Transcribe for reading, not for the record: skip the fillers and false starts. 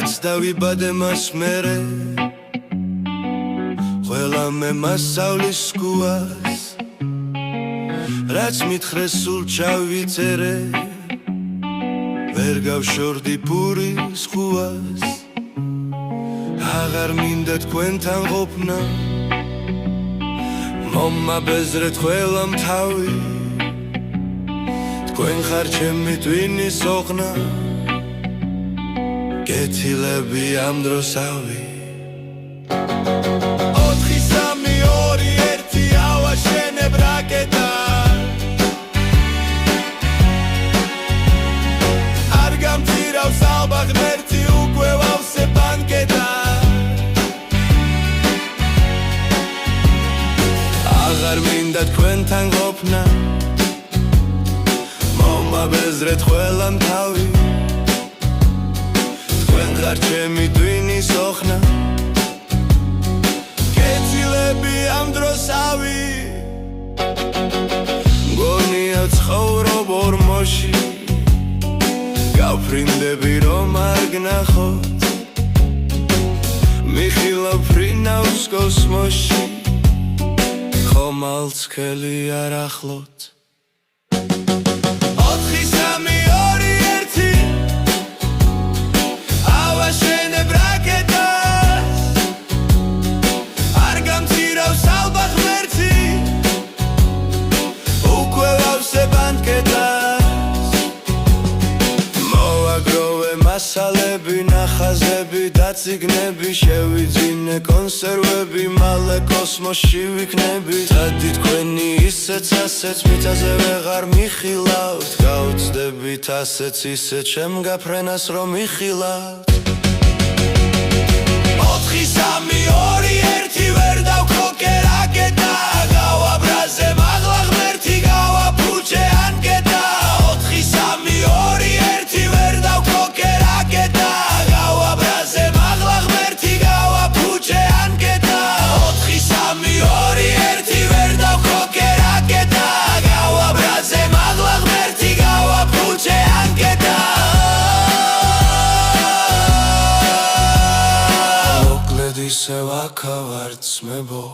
რაც დავიბადე მას მერე ყველა მე მასავლის გუას რაც მითხრეს სულ ჩავიწერე ვერ გავშორდი პურის ხუას აღარ მინდა თქვენთან ყოფნა მომაბეზრეთ ყველა მთავი თქვენ ხარ ჩემი ტვინის ოღნა გეთილები ამ დროსავი 4-3-2-1 ავაშენებ რაკეტა არ გამწირავს ალბაღ ღმერთი უკვე ვავსე ბანკეტა აღარ მინდა თქვენთან ყოფნა მომაბეზრეთ ყველა მთავი თქვენ ხარ ჩემი ტვინის ოხნა გეცილები ამ დროსავი მგონია ცხოვრობ ორმოში გავფრინდები რომ არ გნახოთ მიხილავ ფრინავს კოსმოსში ხომალს ხელი არ ახლოთ 4-3-2-1 ავაშენებ რაკეტას არ გამწირავს ალბაღ ღმერთი უკვე ვავსე ბანკეტას მოვაგროვე მასალები ნახაზები და ციგნები შევიძინე კონსერვები მალე კოსმოსში ვიქნები წადი თქვენი ისეც ასეც მიწაზე ვეღარ მიხილავთ გავუცდებით ასეც ისეც ჩემ გაფრენას რომ მიხილავთ 4-3-2-1 ვერ დავქროკე რაკეტა გავაბრაზე მაღლა ღმერთი გავაფუჭე ანკეტა 4-3-2-1 ვერ დავქროკე რაკეტა გავაბრაზე მაღლა ღმერთი გავაფუჭე ანკეტა 4-3-2-1 ვერ დავქროკე რაკეტა გავაბრაზე მაღლა ღმერთი გავაფუჭე ანკეტა ისევ აქ ვარ ძმებო